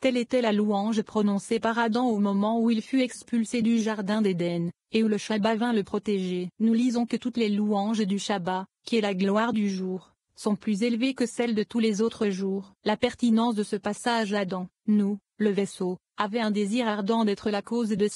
Telle était la louange prononcée par Adam au moment où il fut expulsé du jardin d'Éden, et où le Shabbat vint le protéger. Nous lisons que toutes les louanges du Shabbat, qui est la gloire du jour, sont plus élevées que celles de tous les autres jours. La pertinence de ce passage Adam, nous, le vaisseau, avait un désir ardent d'être la cause de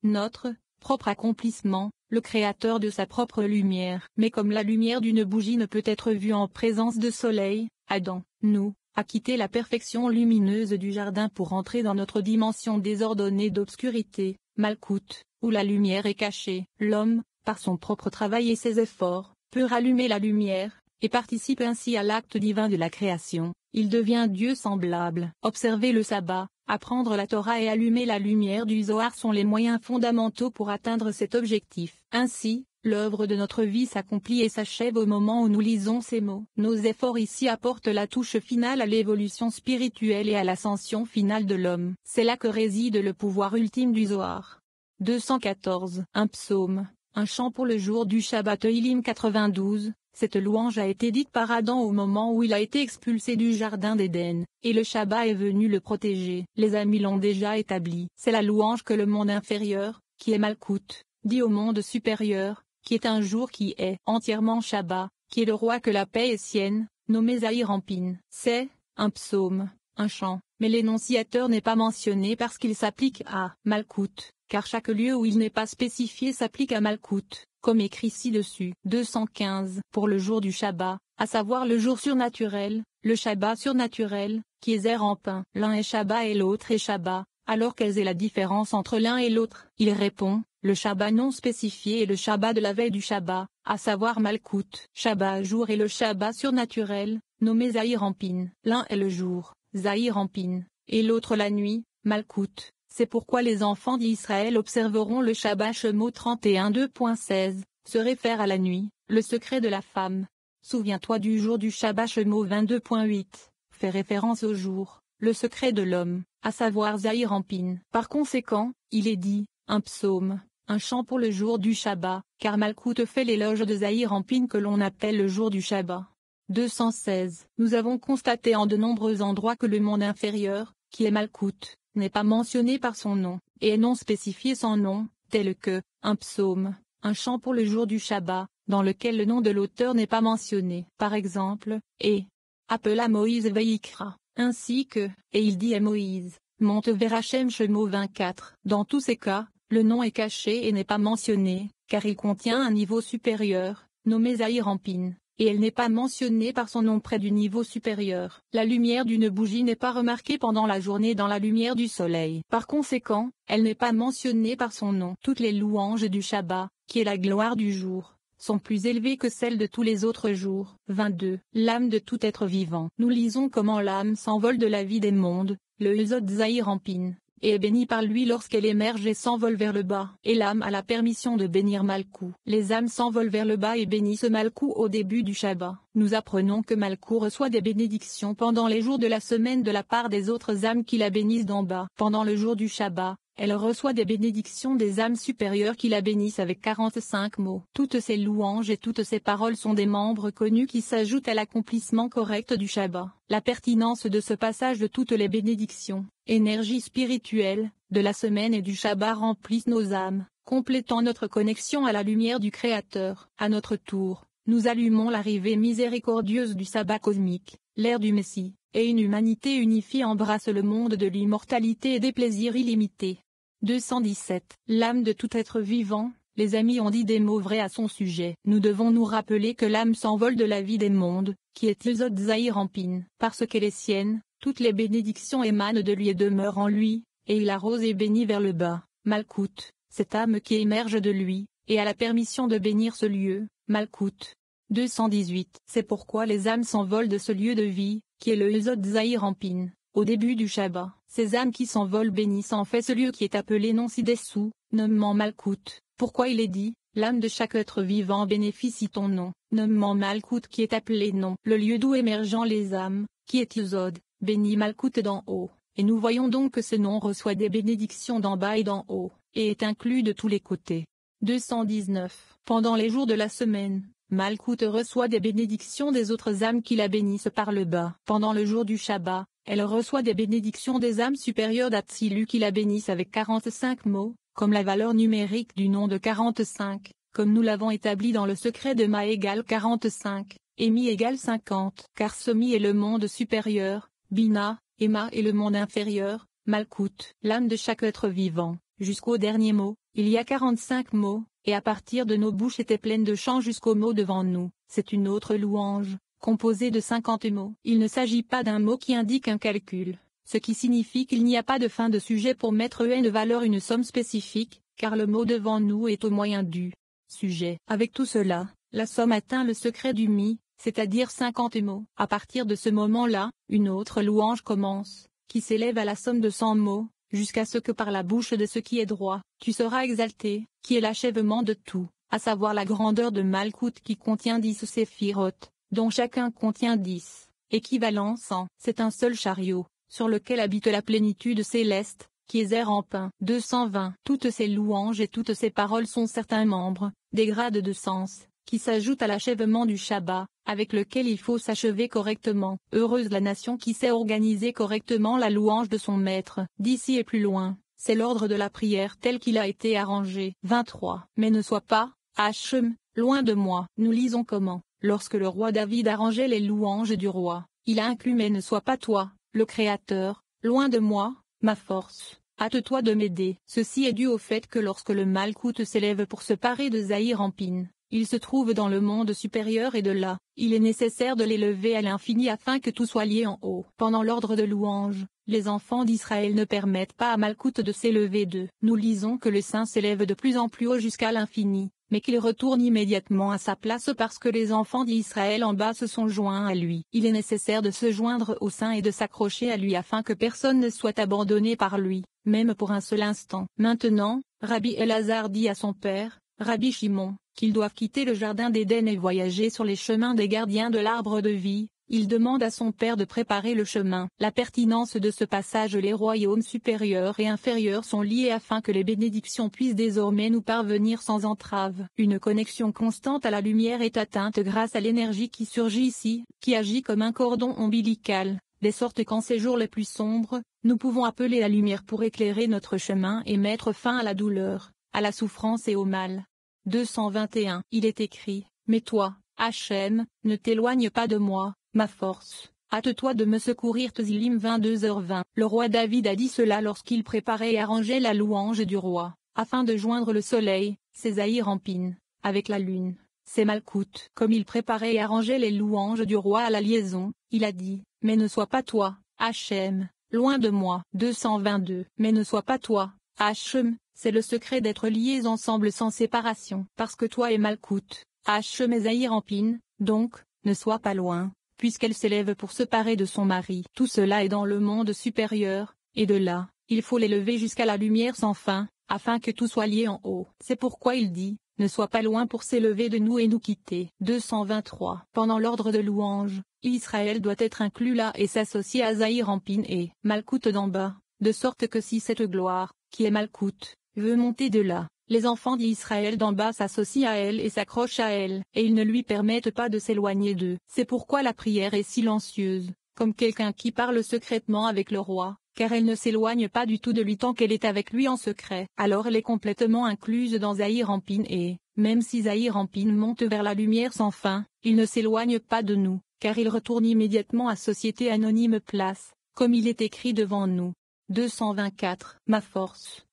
notre propre accomplissement, le créateur de sa propre lumière. Mais comme la lumière d'une bougie ne peut être vue en présence de soleil, Adam, nous, a quitté la perfection lumineuse du jardin pour entrer dans notre dimension désordonnée d'obscurité, Malkout, où la lumière est cachée. L'homme, par son propre travail et ses efforts, peut rallumer la lumière, et participe ainsi à l'acte divin de la création. Il devient Dieu semblable. Observer le sabbat, apprendre la Torah et allumer la lumière du Zohar sont les moyens fondamentaux pour atteindre cet objectif. Ainsi, l'œuvre de notre vie s'accomplit et s'achève au moment où nous lisons ces mots. Nos efforts ici apportent la touche finale à l'évolution spirituelle et à l'ascension finale de l'homme. C'est là que réside le pouvoir ultime du Zohar. 214. Un psaume, un chant pour le jour du Shabbat. Tehillim 92. Cette louange a été dite par Adam au moment où il a été expulsé du jardin d'Éden, et le Shabbat est venu le protéger. Les amis l'ont déjà établi. C'est la louange que le monde inférieur, qui est Malkout, dit au monde supérieur, qui est un jour qui est entièrement Shabbat, qui est le roi que la paix est sienne, nommé Zahir Anpin. C'est un psaume, un chant, mais l'énonciateur n'est pas mentionné parce qu'il s'applique à Malkout, car chaque lieu où il n'est pas spécifié s'applique à Malkout, comme écrit ci-dessus. 215. Pour le jour du Shabbat, à savoir le jour surnaturel, le Shabbat surnaturel, qui est Zahir Anpin. L'un est Shabbat et l'autre est Shabbat, alors quelle est la différence entre l'un et l'autre? Il répond, le Shabbat non spécifié et le Shabbat de la veille du Shabbat, à savoir Malkout. Shabbat jour et le Shabbat surnaturel, nommé Zahir Anpin. L'un est le jour, Zahir Anpin, et l'autre la nuit, Malkout. C'est pourquoi les enfants d'Israël observeront le Shabbat. Shemot 31 2.16, se réfère à la nuit, le secret de la femme. Souviens-toi du jour du Shabbat. Shemot 22.8, fait référence au jour, le secret de l'homme, à savoir Zahir Anpin. Par conséquent, il est dit, un psaume, un chant pour le jour du Shabbat, car Malkout fait l'éloge de Zahir Anpin que l'on appelle le jour du Shabbat. 216. Nous avons constaté en de nombreux endroits que le monde inférieur, qui est Malkout, n'est pas mentionné par son nom, et est non spécifié sans nom, tel que, un psaume, un chant pour le jour du Shabbat, dans lequel le nom de l'auteur n'est pas mentionné. Par exemple, et appela Moïse Veikra, ainsi que, et il dit à Moïse, monte vers Hachem. Shemot 24. Dans tous ces cas, le nom est caché et n'est pas mentionné, car il contient un niveau supérieur, nommé Zahir Anpin, et elle n'est pas mentionnée par son nom près du niveau supérieur. La lumière d'une bougie n'est pas remarquée pendant la journée dans la lumière du soleil. Par conséquent, elle n'est pas mentionnée par son nom. Toutes les louanges du Shabbat, qui est la gloire du jour, sont plus élevées que celles de tous les autres jours. 22. L'âme de tout être vivant. Nous lisons comment l'âme s'envole de la vie des mondes, le Yesod Zahir Anpin, et est bénie par lui lorsqu'elle émerge et s'envole vers le bas. Et l'âme a la permission de bénir Malkout. Les âmes s'envolent vers le bas et bénissent Malkout au début du Shabbat. Nous apprenons que Malkout reçoit des bénédictions pendant les jours de la semaine de la part des autres âmes qui la bénissent d'en bas. Pendant le jour du Shabbat, elle reçoit des bénédictions des âmes supérieures qui la bénissent avec 45 mots. Toutes ces louanges et toutes ces paroles sont des membres connus qui s'ajoutent à l'accomplissement correct du Shabbat. La pertinence de ce passage de toutes les bénédictions, énergie spirituelle, de la semaine et du Shabbat remplissent nos âmes, complétant notre connexion à la lumière du Créateur. À notre tour, nous allumons l'arrivée miséricordieuse du sabbat cosmique, l'ère du Messie, et une humanité unifiée embrasse le monde de l'immortalité et des plaisirs illimités. 217. L'âme de tout être vivant. Les amis ont dit des mots vrais à son sujet. Nous devons nous rappeler que l'âme s'envole de la vie des mondes, qui est Yesod Zahir Anpin. Parce qu'elle est sienne, toutes les bénédictions émanent de lui et demeurent en lui, et il arrose et bénit vers le bas, Malkout, cette âme qui émerge de lui, et a la permission de bénir ce lieu, Malkout. 218. C'est pourquoi les âmes s'envolent de ce lieu de vie, qui est le Yesod Zahir Anpin, au début du Shabbat. Ces âmes qui s'envolent bénissent en fait ce lieu qui est appelé non ci-dessous, nommant Malkout. Pourquoi il est dit, l'âme de chaque être vivant bénéficie ton nom, nommant Malkout qui est appelé nom. Le lieu d'où émergent les âmes, qui est Yesod, bénit Malkout d'en haut, et nous voyons donc que ce nom reçoit des bénédictions d'en bas et d'en haut, et est inclus de tous les côtés. 219. Pendant les jours de la semaine, Malkout reçoit des bénédictions des autres âmes qui la bénissent par le bas. Pendant le jour du Shabbat, elle reçoit des bénédictions des âmes supérieures d'Atsilu qui la bénissent avec 45 mots, comme la valeur numérique du nom de 45, comme nous l'avons établi dans le secret de Ma égale 45, et Mi égale 50. Car ce Mi est le monde supérieur, Bina, et Ma est le monde inférieur, Malkout, l'âme de chaque être vivant. Jusqu'au dernier mot, il y a 45 mots, et à partir de nos bouches étaient pleines de chants jusqu'au mot devant nous. C'est une autre louange, composée de 50 mots. Il ne s'agit pas d'un mot qui indique un calcul, ce qui signifie qu'il n'y a pas de fin de sujet pour mettre une valeur une somme spécifique, car le mot devant nous est au moyen du sujet. Avec tout cela, la somme atteint le secret du Mi, c'est-à-dire 50 mots. À partir de ce moment-là, une autre louange commence, qui s'élève à la somme de 100 mots, jusqu'à ce que par la bouche de ce qui est droit, tu seras exalté, qui est l'achèvement de tout, à savoir la grandeur de Malkout qui contient 10 séphirotes, dont chacun contient 10, équivalent 100. C'est un seul chariot, sur lequel habite la plénitude céleste, qui est Zérampin. 220. Toutes ces louanges et toutes ces paroles sont certains membres, des grades de sens, qui s'ajoutent à l'achèvement du Shabbat, avec lequel il faut s'achever correctement. Heureuse la nation qui sait organiser correctement la louange de son maître. D'ici et plus loin, c'est l'ordre de la prière tel qu'il a été arrangé. 23. Mais ne sois pas, Hachem, loin de moi. Nous lisons comment, lorsque le roi David arrangeait les louanges du roi, il a inclus mais ne sois pas toi, le Créateur, loin de moi, ma force. Hâte-toi de m'aider. Ceci est dû au fait que lorsque le Malkout s'élève pour se parer de Zahir-Anpin, il se trouve dans le monde supérieur et de là, il est nécessaire de l'élever à l'infini afin que tout soit lié en haut. Pendant l'ordre de louange, les enfants d'Israël ne permettent pas à Malkout de s'élever d'eux. Nous lisons que le Saint s'élève de plus en plus haut jusqu'à l'infini, mais qu'il retourne immédiatement à sa place parce que les enfants d'Israël en bas se sont joints à lui. Il est nécessaire de se joindre au Saint et de s'accrocher à lui afin que personne ne soit abandonné par lui, même pour un seul instant. Maintenant, Rabbi Elazar dit à son père, Rabbi Shimon, qu'ils doivent quitter le jardin d'Éden et voyager sur les chemins des gardiens de l'arbre de vie. Il demande à son père de préparer le chemin. La pertinence de ce passage. Les royaumes supérieurs et inférieurs sont liés afin que les bénédictions puissent désormais nous parvenir sans entrave. Une connexion constante à la lumière est atteinte grâce à l'énergie qui surgit ici, qui agit comme un cordon ombilical, de sorte qu'en ces jours les plus sombres, nous pouvons appeler la lumière pour éclairer notre chemin et mettre fin à la douleur, à la souffrance et au mal. 221. Il est écrit, mais toi, Hachem, ne t'éloigne pas de moi, ma force. Hâte-toi de me secourir. Tzilim 22h20. Le roi David a dit cela lorsqu'il préparait et arrangeait la louange du roi, afin de joindre le soleil, c'est Zahir-Anpin, avec la lune, c'est Malkout. Comme il préparait et arrangeait les louanges du roi à la liaison, il a dit, mais ne sois pas toi, Hachem, loin de moi. 222. Mais ne sois pas toi, Hachem, c'est le secret d'être liés ensemble sans séparation. Parce que toi et Malkout, Hachem et Zahir-Anpin, donc, ne sois pas loin, puisqu'elle s'élève pour se parer de son mari. Tout cela est dans le monde supérieur, et de là, il faut l'élever jusqu'à la lumière sans fin, afin que tout soit lié en haut. C'est pourquoi il dit, ne sois pas loin pour s'élever de nous et nous quitter. 223. Pendant l'ordre de louange, Israël doit être inclus là et s'associer à Zahir-Anpin et Malkout d'en bas, de sorte que si cette gloire, qui est Malkout, veut monter de là, les enfants d'Israël d'en bas s'associent à elle et s'accrochent à elle, et ils ne lui permettent pas de s'éloigner d'eux. C'est pourquoi la prière est silencieuse, comme quelqu'un qui parle secrètement avec le roi, car elle ne s'éloigne pas du tout de lui tant qu'elle est avec lui en secret. Alors elle est complètement incluse dans Zahir-Anpin et, même si Zahir-Anpin monte vers la lumière sans fin, il ne s'éloigne pas de nous, car il retourne immédiatement à Société Anonyme Place, comme il est écrit devant nous. 224. Ma force,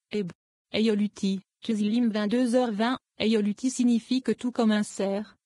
Eyoluti, Tzilim 22h20, Eyoluti signifie que tout comme un cerf,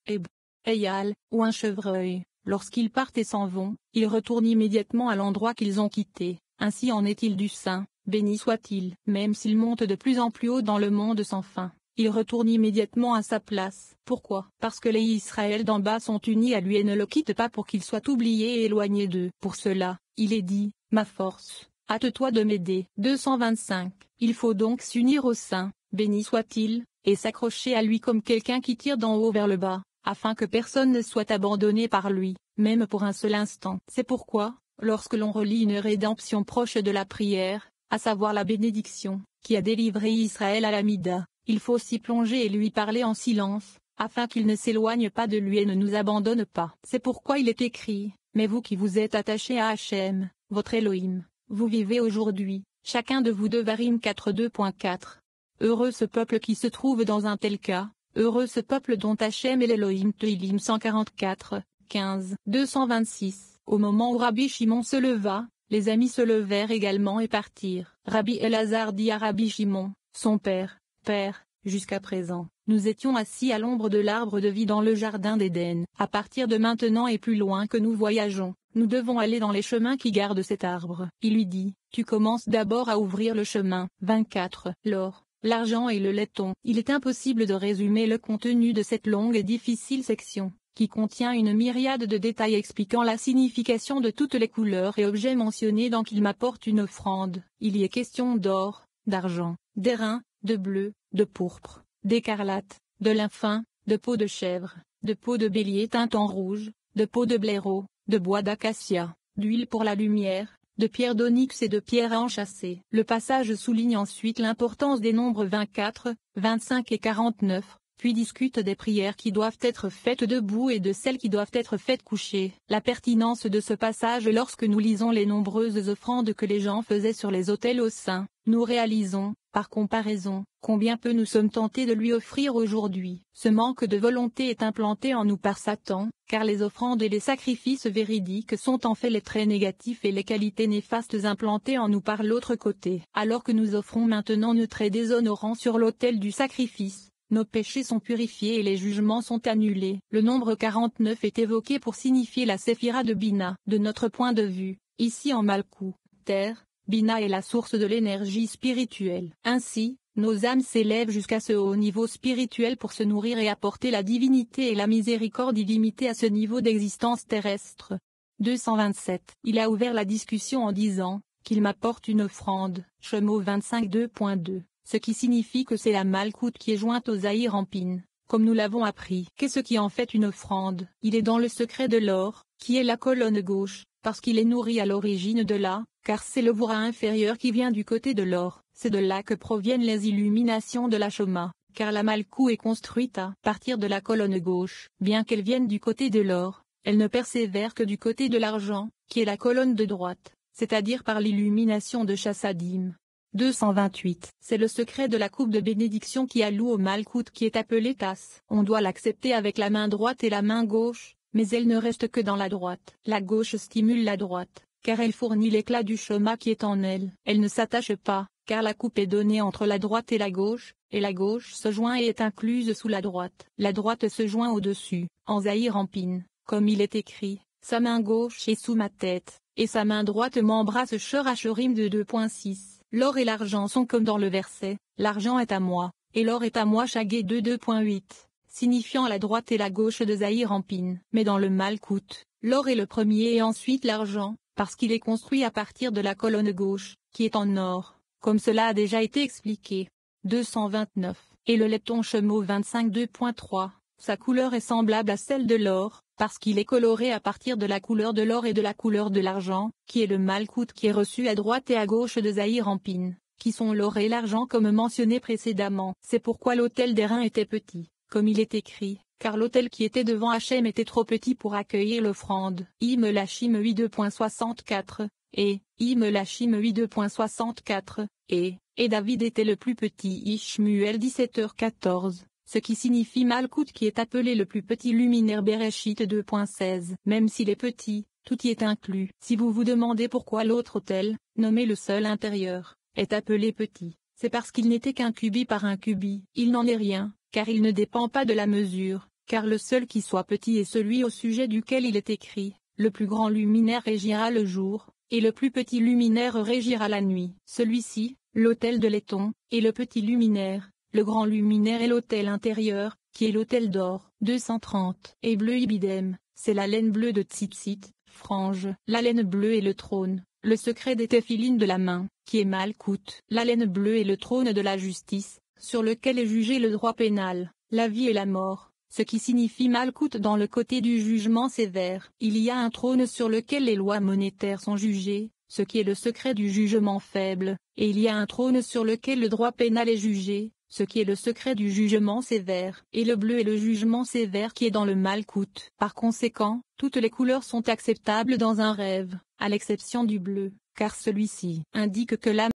Eyal, ou un chevreuil, lorsqu'ils partent et s'en vont, ils retournent immédiatement à l'endroit qu'ils ont quitté. Ainsi en est-il du Saint, béni soit-il. Même s'il monte de plus en plus haut dans le monde sans fin, il retourne immédiatement à sa place. Pourquoi? Parce que les Israël d'en bas sont unis à lui et ne le quittent pas pour qu'il soit oublié et éloigné d'eux. Pour cela, il est dit, ma force, hâte-toi de m'aider. 225. Il faut donc s'unir au Saint, béni soit-il, et s'accrocher à lui comme quelqu'un qui tire d'en haut vers le bas, afin que personne ne soit abandonné par lui, même pour un seul instant. C'est pourquoi, lorsque l'on relit une rédemption proche de la prière, à savoir la bénédiction, qui a délivré Israël à l'Amida, il faut s'y plonger et lui parler en silence, afin qu'il ne s'éloigne pas de lui et ne nous abandonne pas. C'est pourquoi il est écrit, mais vous qui vous êtes attachés à Hachem, votre Elohim, vous vivez aujourd'hui, chacun de vous. Devarim 4:2.4. Heureux ce peuple qui se trouve dans un tel cas, heureux ce peuple dont Hachem est l'Elohim. Tehillim 144, 15. 226. Au moment où Rabbi Shimon se leva, les amis se levèrent également et partirent. Rabbi Elazar dit à Rabbi Shimon, son père, Père, jusqu'à présent, nous étions assis à l'ombre de l'arbre de vie dans le jardin d'Éden. À partir de maintenant et plus loin que nous voyageons, nous devons aller dans les chemins qui gardent cet arbre. Il lui dit, tu commences d'abord à ouvrir le chemin. 24. L'or, l'argent et le laiton. Il est impossible de résumer le contenu de cette longue et difficile section, qui contient une myriade de détails expliquant la signification de toutes les couleurs et objets mentionnés dans qu'il m'apporte une offrande. Il y est question d'or, d'argent, d'airain, de bleu, de pourpre, d'écarlate, de lin fin, de peau de chèvre, de peau de bélier teinte en rouge, de peau de blaireau, de bois d'acacia, d'huile pour la lumière, de pierre d'onyx et de pierre enchâssée. Le passage souligne ensuite l'importance des nombres 24, 25 et 49, puis discute des prières qui doivent être faites debout et de celles qui doivent être faites couchées. La pertinence de ce passage lorsque nous lisons les nombreuses offrandes que les gens faisaient sur les autels aux saints, nous réalisons, par comparaison, combien peu nous sommes tentés de lui offrir aujourd'hui. Ce manque de volonté est implanté en nous par Satan, car les offrandes et les sacrifices véridiques sont en fait les traits négatifs et les qualités néfastes implantées en nous par l'autre côté. Alors que nous offrons maintenant nos traits déshonorants sur l'autel du sacrifice, nos péchés sont purifiés et les jugements sont annulés. Le nombre 49 est évoqué pour signifier la séphira de Bina. De notre point de vue, ici en Malkout, terre, Bina est la source de l'énergie spirituelle. Ainsi, nos âmes s'élèvent jusqu'à ce haut niveau spirituel pour se nourrir et apporter la divinité et la miséricorde illimitée à ce niveau d'existence terrestre. 227. Il a ouvert la discussion en disant, qu'il m'apporte une offrande, Shemo 25:2.2. Ce qui signifie que c'est la Malkout qui est jointe aux Zahir Anpin, comme nous l'avons appris. Qu'est-ce qui en fait une offrande? Il est dans le secret de l'or, qui est la colonne gauche, parce qu'il est nourri à l'origine de là, car c'est le voura inférieur qui vient du côté de l'or. C'est de là que proviennent les illuminations de la Shoma, car la Malkout est construite à partir de la colonne gauche. Bien qu'elle vienne du côté de l'or, elle ne persévère que du côté de l'argent, qui est la colonne de droite, c'est-à-dire par l'illumination de Chassadim. 228. C'est le secret de la coupe de bénédiction qui alloue au Malkout qui est appelée tasse. On doit l'accepter avec la main droite et la main gauche, mais elle ne reste que dans la droite. La gauche stimule la droite, car elle fournit l'éclat du Shema qui est en elle. Elle ne s'attache pas, car la coupe est donnée entre la droite et la gauche se joint et est incluse sous la droite. La droite se joint au-dessus, en Zahir Anpin, comme il est écrit, sa main gauche est sous ma tête, et sa main droite m'embrasse. Shor Hashorim de 2.6. L'or et l'argent sont comme dans le verset, l'argent est à moi, et l'or est à moi. Shagé 2.8, signifiant la droite et la gauche de Zahir Anpin. Mais dans le Malkout, l'or est le premier et ensuite l'argent, parce qu'il est construit à partir de la colonne gauche, qui est en or, comme cela a déjà été expliqué. 229. Et le laiton Shemo 25:2.3, sa couleur est semblable à celle de l'or, parce qu'il est coloré à partir de la couleur de l'or et de la couleur de l'argent, qui est le Malkout qui est reçu à droite et à gauche de Zahir Anpin, qui sont l'or et l'argent comme mentionné précédemment. C'est pourquoi l'autel d'airain était petit, comme il est écrit, car l'autel qui était devant Hachem était trop petit pour accueillir l'offrande. Lachim 8:2.64, et Lachim 8:2.64, et David était le plus petit. Ishmuel 17h14. Ce qui signifie Malkout qui est appelé le plus petit luminaire. Bereshit 2.16. Même s'il est petit, tout y est inclus. Si vous vous demandez pourquoi l'autre autel, nommé le seul intérieur, est appelé petit, c'est parce qu'il n'était qu'un cubi par un cubi. Il n'en est rien, car il ne dépend pas de la mesure, car le seul qui soit petit est celui au sujet duquel il est écrit, le plus grand luminaire régira le jour, et le plus petit luminaire régira la nuit. Celui-ci, l'autel de laiton, est le petit luminaire. Le grand luminaire est l'autel intérieur, qui est l'autel d'or. 230. Et bleu ibidem, c'est la laine bleue de Tzitzit, frange. La laine bleue est le trône, le secret des téphilines de la main, qui est Malkout. La laine bleue est le trône de la justice, sur lequel est jugé le droit pénal, la vie et la mort, ce qui signifie Malkout dans le côté du jugement sévère. Il y a un trône sur lequel les lois monétaires sont jugées, ce qui est le secret du jugement faible, et il y a un trône sur lequel le droit pénal est jugé, ce qui est le secret du jugement sévère, et le bleu est le jugement sévère qui est dans le Malkout. Par conséquent, toutes les couleurs sont acceptables dans un rêve, à l'exception du bleu, car celui-ci indique que l'âme